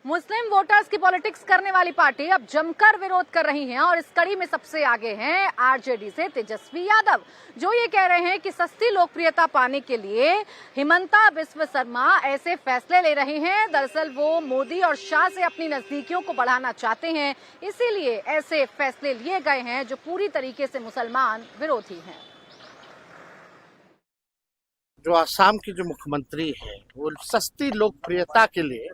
मुस्लिम voters की politics करने वाली पार्टी अब जमकर विरोध कर रही हैं और इस कड़ी में सबसे आगे हैं आरजेडी से तेजस्वी यादव, जो ये कह रहे हैं कि सस्ती लोकप्रियता पाने के लिए हिमंता बिस्वा शर्मा ऐसे फैसले ले रहे हैं। दरअसल वो मोदी और शाह से अपनी नजदीकियों को बढ़ाना चाहते हैं, इसीलिए ऐसे फैसले लिए गए हैं जो पूरी तरीके से मुसलमान विरोधी हैं। जो आसाम की जो मुख्यमंत्री है वो सस्ती लोकप्रियता के लिए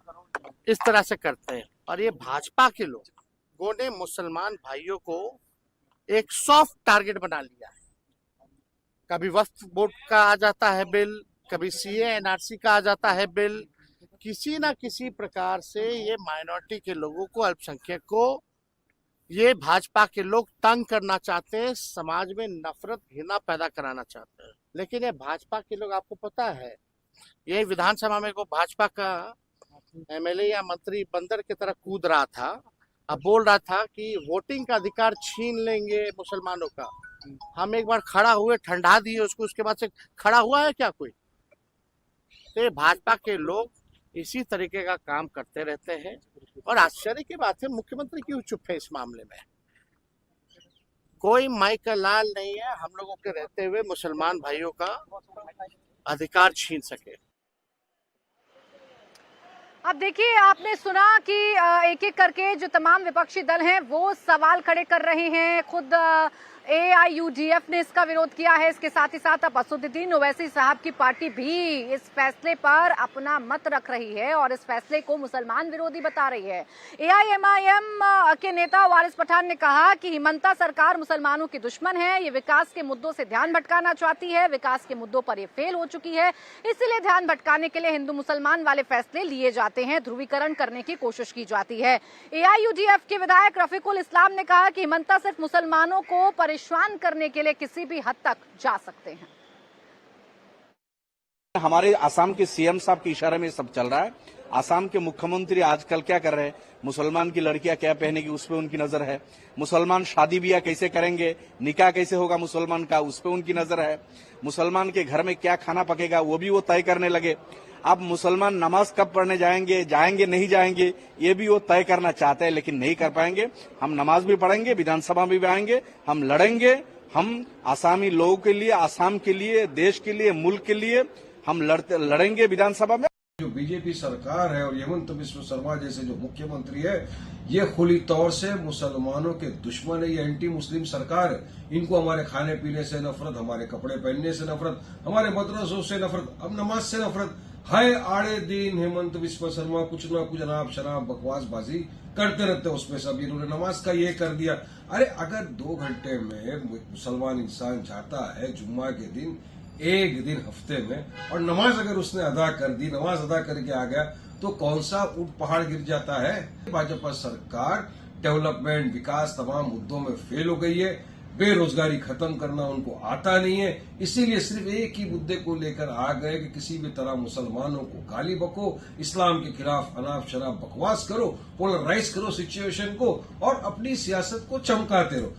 इस तरह से करते हैं और ये भाजपा के लोगों ने मुसलमान भाइयों को एक सॉफ्ट टारगेट बना लिया है। कभी वक्फ बोर्ड का आ जाता है बिल, कभी सीए एनआरसी का आ जाता है बिल। किसी ना किसी प्रकार से ये माइनॉरिटी के लोगों को, अल्पसंख्यक को ये भाजपा के लोग तंग करना चाहते हैं, समाज में नफरत घृणा पैदा कराना चाहते हैं। लेकिन ये भाजपा के लोग, आपको पता है, ये विधानसभा में को भाजपा का एमएलए या मंत्री बंदर की तरह कूद रहा था। अब बोल रहा था कि वोटिंग का अधिकार छीन लेंगे मुसलमानों का। हम एक बार खड़ा हुए, ठंडा दिए उसको, उसके बाद से खड़ा हुआ है क्या कोई? तो ये भाजपा के लोग इसी तरीके का काम करते रहते हैं और आश्चर्य की बात है मुख्यमंत्री क्यों चुप है इस मामले में। कोई माई का लाल नहीं है हम लोगों के रहते हुए मुसलमान भाइयों का अधिकार छीन सके। अब देखिए, आपने सुना कि एक एक करके जो तमाम विपक्षी दल हैं वो सवाल खड़े कर रहे हैं। खुद AIUDF ने इसका विरोध किया है। इसके साथ ही साथ अब असदुद्दीन ओवैसी साहब की पार्टी भी इस फैसले पर अपना मत रख रही है और इस फैसले को मुसलमान विरोधी बता रही है। AIMIM के नेता वारिस पठान ने कहा कि हिमंता सरकार मुसलमानों की दुश्मन है, ये विकास के मुद्दों से ध्यान भटकाना चाहती है, विकास के मुद्दों पर ये फेल हो चुकी है, इसीलिए ध्यान भटकाने के लिए हिंदू मुसलमान वाले फैसले लिए जाते हैं, ध्रुवीकरण करने की कोशिश की जाती है। AIUDF के विधायक रफीकुल इस्लाम ने कहा कि हिमंता सिर्फ मुसलमानों को परेशान करने के लिए किसी भी हद तक जा सकते हैं। हमारे आसाम के सीएम साहब के इशारे में सब चल रहा है। आसाम के मुख्यमंत्री आजकल क्या कर रहे हैं, मुसलमान की लड़कियां क्या पहनेगी उस पर उनकी नजर है, मुसलमान शादी ब्याह कैसे करेंगे, निकाह कैसे होगा मुसलमान का उस पर उनकी नजर है, मुसलमान के घर में क्या खाना पकेगा वो भी वो तय करने लगे। अब मुसलमान नमाज कब पढ़ने जाएंगे नहीं जाएंगे ये भी वो तय करना चाहते हैं, लेकिन नहीं कर पाएंगे। हम नमाज भी पढ़ेंगे, विधानसभा में भी आएंगे, हम लड़ेंगे, हम आसामी लोगों के लिए, आसाम के लिए, देश के लिए, मुल्क के लिए हम लड़ेंगे विधानसभा में। जो बीजेपी सरकार है और हिमंता बिस्वा शर्मा जैसे जो मुख्यमंत्री है, ये खुली तौर से मुसलमानों के दुश्मन है। ये एंटी मुस्लिम सरकार है। इनको हमारे खाने पीने से नफरत, हमारे कपड़े पहनने से नफरत, हमारे मदरसों से नफरत, अब नमाज से नफरत है। आड़े दिन हिमंता बिस्वा शर्मा कुछ ना कुछ अनाप शराब बकवासबाजी करते रहते हैं। उसमें सब इन्होंने नमाज का ये कर दिया। अरे अगर 2 घंटे में मुसलमान इंसान जाता है जुम्मा के दिन, एक दिन हफ्ते में, और नमाज अगर उसने अदा कर दी, नमाज अदा करके आ गया, तो कौन सा ऊंट पहाड़ गिर जाता है। भाजपा सरकार डेवलपमेंट, विकास तमाम मुद्दों में फेल हो गई है। बेरोजगारी खत्म करना उनको आता नहीं है, इसीलिए सिर्फ एक ही मुद्दे को लेकर आ गए कि किसी भी तरह मुसलमानों को गाली बको, इस्लाम के खिलाफ अनाप शराब बकवास करो, पोलराइज करो सिचुएशन को और अपनी सियासत को चमकाते रहो।